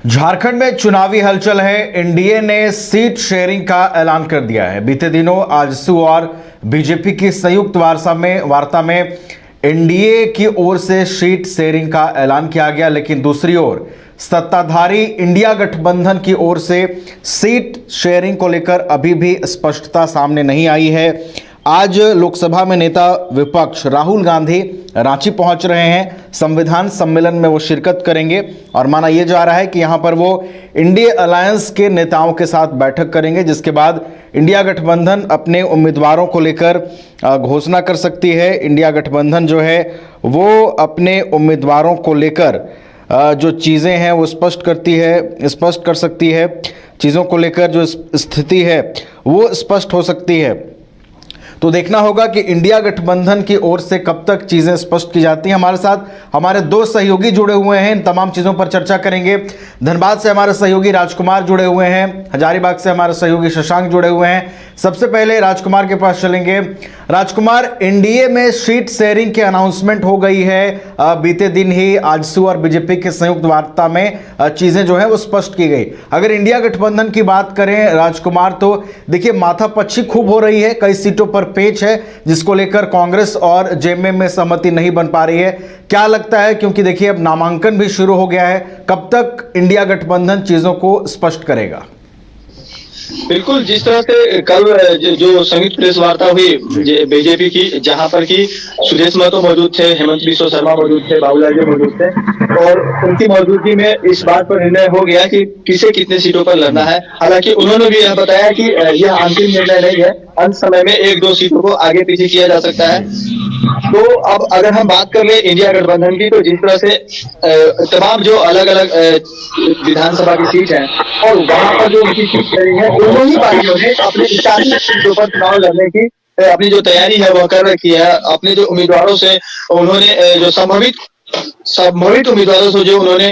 झारखंड में चुनावी हलचल है। एनडीए ने सीट शेयरिंग का ऐलान कर दिया है। बीते दिनों आजसू और बीजेपी की संयुक्त वार्ता में एनडीए की ओर से सीट शेयरिंग का ऐलान किया गया, लेकिन दूसरी ओर सत्ताधारी इंडिया गठबंधन की ओर से सीट शेयरिंग को लेकर अभी भी स्पष्टता सामने नहीं आई है। आज लोकसभा में नेता विपक्ष राहुल गांधी रांची पहुंच रहे हैं। संविधान सम्मेलन में वो शिरकत करेंगे और माना यह जा रहा है कि यहां पर वो इंडिया अलायंस के नेताओं के साथ बैठक करेंगे, जिसके बाद इंडिया गठबंधन अपने उम्मीदवारों को लेकर घोषणा कर सकती है। इंडिया गठबंधन जो है वो अपने उम्मीदवारों को लेकर जो चीज़ें हैं वो स्पष्ट कर सकती है। चीज़ों को लेकर जो स्थिति है वो स्पष्ट हो सकती है। तो देखना होगा कि इंडिया गठबंधन की ओर से कब तक चीज़ें स्पष्ट की जाती हैं। हमारे साथ हमारे दो सहयोगी जुड़े हुए हैं, इन तमाम चीज़ों पर चर्चा करेंगे। धनबाद से हमारे सहयोगी राजकुमार जुड़े हुए हैं, हजारीबाग से हमारे सहयोगी शशांक जुड़े हुए हैं। सबसे पहले राजकुमार के पास चलेंगे। राजकुमार, एनडीए में सीट शेयरिंग की अनाउंसमेंट हो गई है। बीते दिन ही आजसू और बीजेपी के संयुक्त वार्ता में चीज़ें जो है वो स्पष्ट की गई। अगर इंडिया गठबंधन की बात करें राजकुमार, तो देखिए माथापच्ची खूब हो रही है। कई सीटों पर पेच है, जिसको लेकर कांग्रेस और जेएमएम में सहमति नहीं बन पा रही है। क्या लगता है, क्योंकि देखिए अब नामांकन भी शुरू हो गया है, कब तक इंडिया गठबंधन चीजों को स्पष्ट करेगा? बिल्कुल, जिस तरह से कल जो संयुक्त प्रेस वार्ता हुई बीजेपी की, जहां पर कि सुदेश महतो मौजूद थे, हेमंत बिस्वा शर्मा मौजूद थे, बाबूलाल जी मौजूद थे, और उनकी मौजूदगी में इस बात पर निर्णय हो गया कि किसे कितने सीटों पर लड़ना है। हालांकि उन्होंने भी यह बताया कि यह अंतिम निर्णय नहीं है, अंत समय में 1-2 सीटों को आगे पीछे किया जा सकता है। तो अब अगर हम बात कर ले इंडिया गठबंधन की, तो जिस तरह से तमाम जो अलग अलग विधानसभा की सीट है और वहां पर जो उनकी सीट खड़ी है, दोनों ही पार्टियों ने अपने 40 सीटों पर चुनाव लड़ने की अपनी जो तैयारी है वह कर रखी है। अपने जो उम्मीदवारों से उन्होंने जो संभावित उम्मीदवारों से जो उन्होंने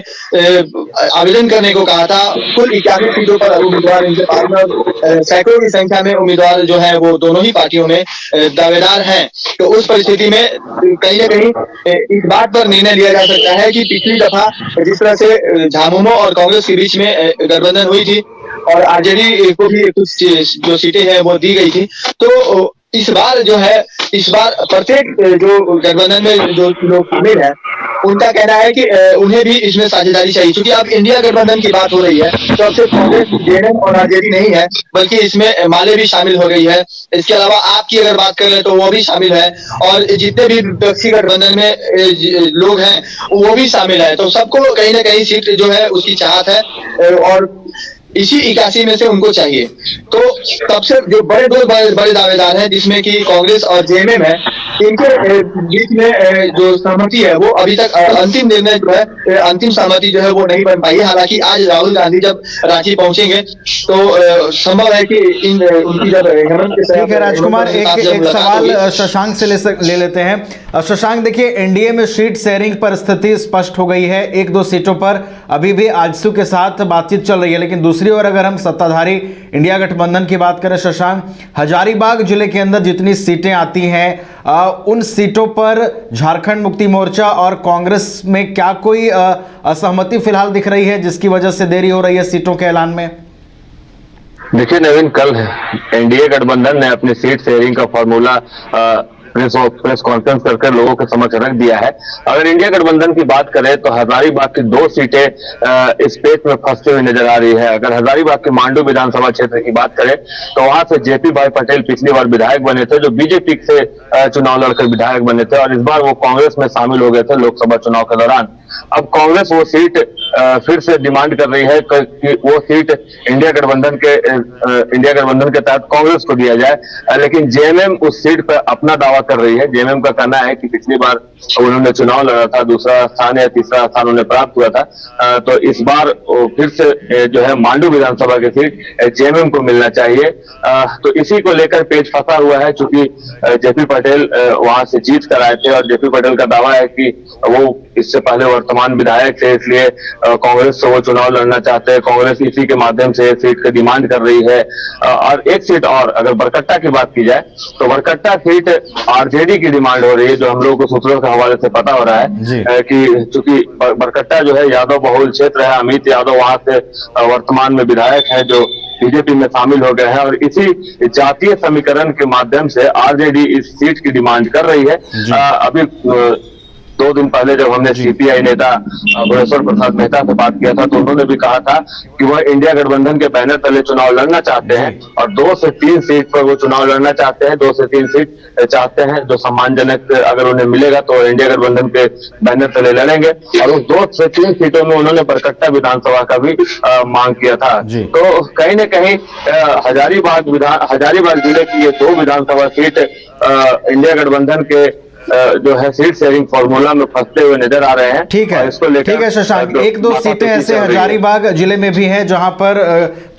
आवेदन करने को कहा था, कुल 81 सीटों पर उम्मीदवार इनके पास में, सैकड़ों की संख्या में उम्मीदवार जो है वो दोनों ही पार्टियों में दावेदार हैं। तो उस परिस्थिति में कहीं ना कहीं इस बात पर निर्णय लिया जा सकता है कि पिछली दफा जिस तरह से झामुमो और कांग्रेस के बीच में गठबंधन हुई थी और आरजेडी को भी कुछ जो सीटें हैं वो दी गई थी, तो इस बार प्रत्येक जो गठबंधन में जो लोग शामिल हैं उनका कहना है कि उन्हें भी इसमें साझेदारी चाहिए। क्योंकि अब इंडिया गठबंधन की बात हो रही है, तो अब सिर्फ कांग्रेस, जेएमएम और आरजेडी नहीं है, बल्कि इसमें माले भी शामिल हो गई है। इसके अलावा आपकी अगर बात कर ले तो वो भी शामिल है, और जितने भी विपक्षी गठबंधन में लोग हैं वो भी शामिल है। तो सबको कहीं ना कहीं सीट जो है उसकी चाहत है, और इसी 81 में से उनको चाहिए। तो सबसे जो बड़े दावेदार हैं, जिसमें कि कांग्रेस और जेएमएम है, इनके बीच में जो सहमति है वो अभी तक अंतिम निर्णय जो है, अंतिम सहमति जो है वो नहीं बन पाई है। हालांकि आज राहुल गांधी जब रांची पहुंचेंगे तो संभव है कि उनकी जब हेमंत के साथ। ठीक है राजकुमार, एक सवाल शशांक से ले लेते हैं। शशांक, देखिए एनडीए में सीट शेयरिंग पर स्थिति स्पष्ट हो गई है। 1-2 सीटों पर अभी भी आजसू के साथ बातचीत चल रही है, लेकिन दूसरी ओर अगर हम सत्ताधारी इंडिया गठबंधन की बात करें शशांक, हजारीबाग जिले के अंदर जितनी सीटें आती हैं उन सीटों पर झारखंड मुक्ति मोर्चा और कांग्रेस में क्या कोई असहमति फिलहाल दिख रही है, जिसकी वजह से देरी हो रही है सीटों के ऐलान में? देखिए नवीन, कल एनडीए गठबंधन ने अपनी सीट शेयरिंग का फॉर्मूला प्रेस कॉन्फ्रेंस करके लोगों के समक्ष रख दिया है। अगर इंडिया गठबंधन की बात करें तो हजारीबाग की 2 सीटें इस पेच में फंसती हुई नजर आ रही है। अगर हजारीबाग के मांडू विधानसभा क्षेत्र की बात करें तो वहां से जेपी भाई पटेल पिछली बार विधायक बने थे, जो बीजेपी से चुनाव लड़कर विधायक बने थे, और इस बार वो कांग्रेस में शामिल हो गए थे लोकसभा चुनाव के दौरान। अब कांग्रेस वो सीट फिर से डिमांड कर रही है कि वो सीट इंडिया गठबंधन के तहत कांग्रेस को दिया जाए, लेकिन जेएमएम उस सीट पर अपना दावा कर रही है। जेएमएम का कहना है कि पिछली बार उन्होंने चुनाव लड़ा था, दूसरा स्थान या तीसरा स्थान उन्हें प्राप्त हुआ था, तो इस बार फिर से जो है मांडू विधानसभा की सीट जेएमएम को मिलना चाहिए। तो इसी को लेकर पेच फंसा हुआ है, चूंकि जेपी पटेल वहां से जीत कर आए थे, और जेपी पटेल का दावा है कि वो इससे पहले वर्तमान वर्तमान विधायक थे, इसलिए कांग्रेस से वो चुनाव लड़ना चाहते हैं। कांग्रेस इसी के माध्यम से सीट की डिमांड कर रही है। और एक सीट और, अगर बरकट्टा की बात की जाए तो बरकट्टा सीट आरजेडी की डिमांड हो रही है, जो हम लोगों को सूत्रों के हवाले से पता हो रहा है कि चूंकि बरकट्टा जो है यादव बहुल क्षेत्र है, अमित यादव वहां से वर्तमान में विधायक है जो बीजेपी में शामिल हो गए हैं, और इसी जातीय समीकरण के माध्यम से आरजेडी इस सीट की डिमांड कर रही है। अभी 2 दिन पहले जब हमने सीपीआई नेता भुवनेश्वर प्रसाद मेहता से बात किया था तो उन्होंने भी कहा था कि वह इंडिया गठबंधन के बैनर तले चुनाव लड़ना चाहते हैं और 2 से 3 सीट पर वो चुनाव लड़ना चाहते हैं। 2 से 3 सीट चाहते हैं जो सम्मानजनक अगर उन्हें मिलेगा तो इंडिया गठबंधन के बैनर तले लड़ेंगे, और उस 2 से 3 सीटों में उन्होंने बरकट्टा विधानसभा का भी मांग किया था। तो कहीं न कहीं हजारीबाग जिले की ये 2 विधानसभा सीट इंडिया गठबंधन के जो है सीट शेयरिंग फॉर्मूला में फंसते हुए नजर आ रहे हैं। ठीक है, इसको लेकर ठीक है शशांक, 1-2 सीटें ऐसे हजारीबाग जिले में भी हैं जहां पर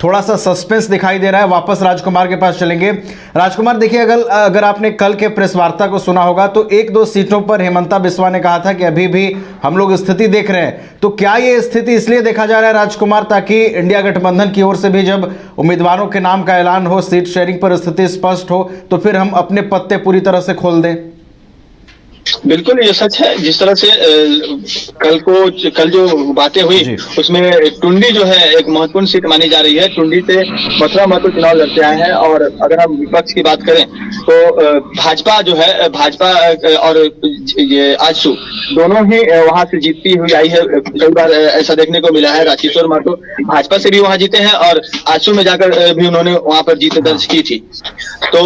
थोड़ा सा सस्पेंस दिखाई दे रहा है। वापस राजकुमार के पास चलेंगे। राजकुमार, देखिए, अगर आपने कल के प्रेस वार्ता को सुना होगा तो 1-2 सीटों पर हेमंता बिस्वा ने कहा था कि अभी भी हम लोग स्थिति देख रहे हैं। तो क्या ये स्थिति इसलिए देखा जा रहा है राजकुमार, ताकि इंडिया गठबंधन की ओर से भी जब उम्मीदवारों के नाम का ऐलान हो, सीट शेयरिंग पर स्थिति स्पष्ट हो, तो फिर हम अपने पत्ते पूरी तरह से खोल दें? बिल्कुल ये सच है। जिस तरह से कल जो बातें हुई उसमें टुंडी जो है एक महत्वपूर्ण सीट मानी जा रही है। टुंडी से मथुरा महतो चुनाव लड़ते आए हैं, और अगर हम विपक्ष की बात करें तो भाजपा जो है, भाजपा और ये आजसू दोनों ही वहां से जीतती हुई आई है। कई बार ऐसा देखने को मिला है। राजकिशोर महतो भाजपा से भी वहां जीते हैं और आजसू में जाकर भी उन्होंने वहां पर जीत दर्ज की थी। तो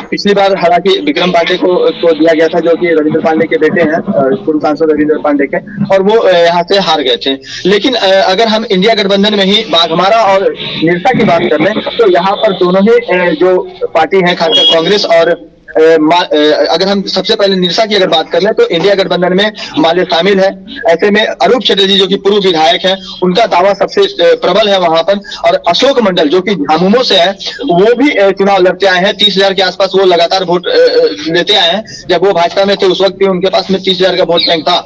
पिछली बार हालांकि विक्रम पांडे को दिया गया था, जो कि रविंद्र पांडे के बेटे हैं, पूर्व सांसद रविंद्र पांडे के, और वो यहाँ से हार गए थे। लेकिन अगर हम इंडिया गठबंधन में ही बाघमारा और निरसा की बात कर लें तो यहाँ पर दोनों ही जो पार्टी है, खासकर कांग्रेस और अगर हम सबसे पहले निरसा की अगर बात कर लें तो इंडिया गठबंधन में माले शामिल है। ऐसे में अरूप चटर्जी जो कि पूर्व विधायक हैं, उनका दावा सबसे प्रबल है वहां पर, और अशोक मंडल जो कि झामुमो से है वो भी चुनाव लड़ते आए हैं। 30,000 के आसपास वो लगातार वोट लेते आए हैं। जब वो भाजपा में थे उस वक्त भी उनके पास में 30,000 का वोट बैंक था।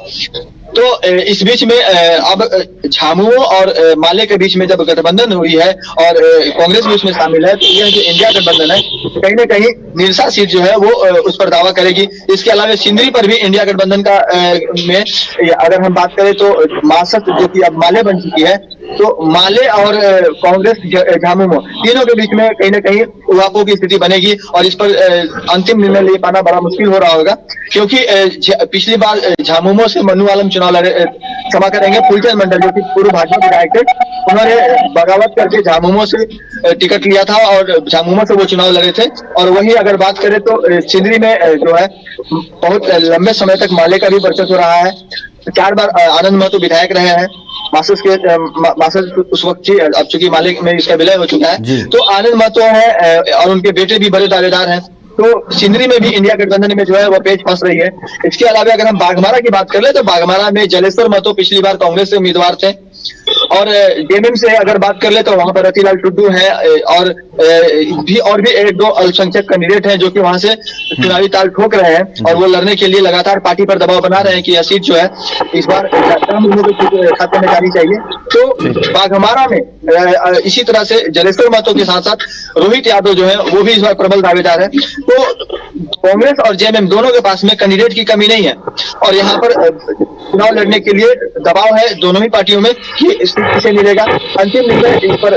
तो इस बीच में अब झामुमो और माले के बीच में जब गठबंधन हुई है और कांग्रेस भी उसमें शामिल है, तो यह जो इंडिया गठबंधन है कहीं ना कहीं निरसा सीट जो है वो उस पर दावा करेगी। इसके अलावा सिंदरी पर भी इंडिया गठबंधन का में अगर हम बात करें तो मासत जो कि अब माले बन चुकी है, तो माले और कांग्रेस झामुमो तीनों के बीच में कहीं ना कहीं उहापोह की स्थिति बनेगी, और इस पर अंतिम निर्णय ले पाना बड़ा मुश्किल हो रहा होगा। क्योंकि पिछली बार झामुमो से मनु आलम चुनाव लड़े, क्षमा करेंगे, फूलचंद मंडल जो कि पूर्व भाजपा विधायक थे, उन्होंने बगावत करके झामुमो से टिकट लिया था और झामुमो से वो चुनाव लड़े थे। और वही अगर बात करें तो सिंदरी में जो है बहुत लंबे समय तक माले का भी वर्चस्व रहा है। 4 बार आनंद महतो विधायक रहे हैं। मासद उस वक्त थी, अब चूंकि माले में इसका विलय हो चुका है, तो आनंद महतो है और उनके बेटे भी बड़े दावेदार हैं। तो सिंदरी में भी इंडिया गठबंधन में जो है वो पेच फंस रही है। इसके अलावा अगर हम बाघमारा की बात कर ले तो बाघमारा में जलेश्वर महतो पिछली बार कांग्रेस से उम्मीदवार थे, और जेएमएम से अगर बात कर ले तो वहां पर रतिलाल टुड्डू है, और भी 1-2 अल्पसंख्यक कैंडिडेट हैं जो कि वहां से चुनावी ताल ठोक रहे हैं, और वो लड़ने के लिए लगातार पार्टी पर दबाव बना रहे हैं कि यह सीट जो है इस बार खाते में जानी चाहिए। तो बाघमारा में इसी तरह से जलेश्वर महतो के साथ साथ रोहित यादव जो है वो भी इस बार प्रबल दावेदार है। तो कांग्रेस और जेएमएम दोनों के पास में कैंडिडेट की कमी नहीं है, और यहाँ पर चुनाव लड़ने के लिए दबाव है दोनों ही पार्टियों में कि किसे मिलेगा। अंतिम निर्णय इस पर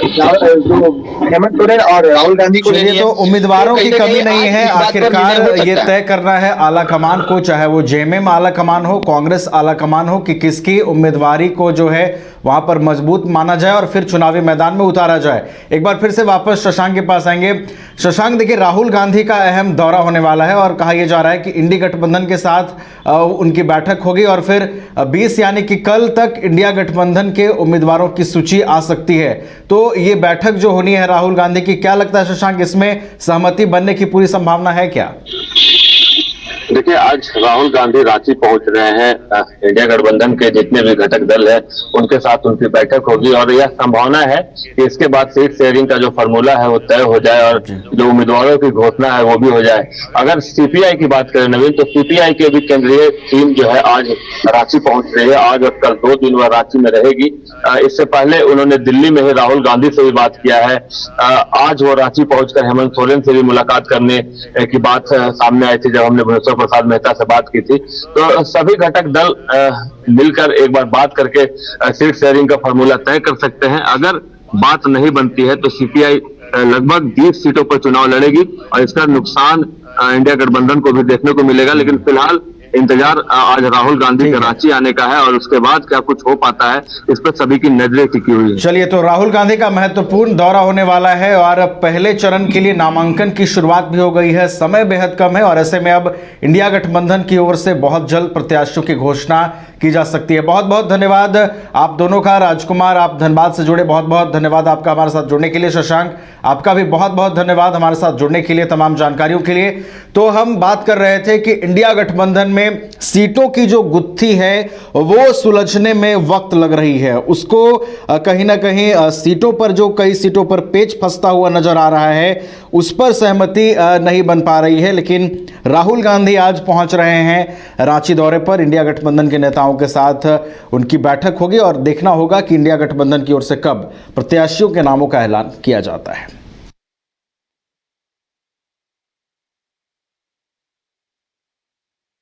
जो हेमंत सोरेन और राहुल गांधी को लेनी है। तो उम्मीदवारों की कमी नहीं है, आखिरकार ये तय करना है आला कमान को, चाहे वो जेएमएम आला कमान हो, कांग्रेस आला कमान हो, कि किसकी उम्मीदवारी को जो है वहां पर मजबूत माना जाए और फिर चुनावी मैदान में उतारा जाए। एक बार फिर से वापस शशांक के पास आएंगे। शशांक, देखिए, राहुल गांधी का अहम दौरा होने वाला है और कहा यह जा रहा है कि इंडी गठबंधन के साथ उनकी बैठक होगी और फिर 20 यानी कि कल तक इंडिया गठबंधन के उम्मीदवारों की सूची आ सकती है। तो ये बैठक जो होनी है राहुल गांधी की, क्या लगता है शशांक, इसमें सहमति बनने की पूरी संभावना है क्या? देखिए, आज राहुल गांधी रांची पहुंच रहे हैं। इंडिया गठबंधन के जितने भी घटक दल है उनके साथ उनकी बैठक होगी और यह संभावना है कि इसके बाद सीट शेयरिंग का जो फॉर्मूला है वो तय हो जाए और जो उम्मीदवारों की घोषणा है वो भी हो जाए। अगर सीपीआई की बात करें नवीन, तो सीपीआई के भी केंद्रीय टीम जो है आज रांची पहुंच रही है। आज और कल 2 दिन वह रांची में रहेगी। इससे पहले उन्होंने दिल्ली में ही राहुल गांधी से भी बात किया है। आज वो रांची पहुंचकर हेमंत सोरेन से भी मुलाकात करने की बात सामने आई थी जब हमने भुवनेश्वर प्रसाद मेहता से बात की थी। तो सभी घटक दल मिलकर एक बार बात करके सीट शेयरिंग का फॉर्मूला तय कर सकते हैं। अगर बात नहीं बनती है तो सीपीआई लगभग 20 सीटों पर चुनाव लड़ेगी और इसका नुकसान इंडिया गठबंधन को भी देखने को मिलेगा। लेकिन फिलहाल इंतजार आज राहुल गांधी के रांची आने का है और उसके बाद क्या कुछ हो पाता है इस पर सभी की नजरें टिकी हुई है। चलिए, तो राहुल गांधी का महत्वपूर्ण दौरा होने वाला है और पहले चरण के लिए नामांकन की शुरुआत भी हो गई है। समय बेहद कम है और ऐसे में अब इंडिया गठबंधन की ओर से बहुत जल्द प्रत्याशियों की घोषणा की जा सकती है। बहुत बहुत धन्यवाद आप दोनों का। राजकुमार, आप धनबाद से जुड़े, बहुत बहुत धन्यवाद आपका हमारे साथ जुड़ने के लिए। शशांक, आपका भी बहुत बहुत धन्यवाद हमारे साथ जुड़ने के लिए, तमाम जानकारियों के लिए। तो हम बात कर रहे थे कि इंडिया गठबंधन में सीटों की जो गुत्थी है वो सुलझने में वक्त लग रही है। उसको कहीं ना कहीं सीटों पर जो कई सीटों पर पेच फंसता हुआ नजर आ रहा है उस पर सहमति नहीं बन पा रही है। लेकिन राहुल गांधी आज पहुंच रहे हैं रांची दौरे पर। इंडिया गठबंधन के नेताओं के साथ उनकी बैठक होगी और देखना होगा कि इंडिया गठबंधन की ओर से कब प्रत्याशियों के नामों का ऐलान किया जाता है।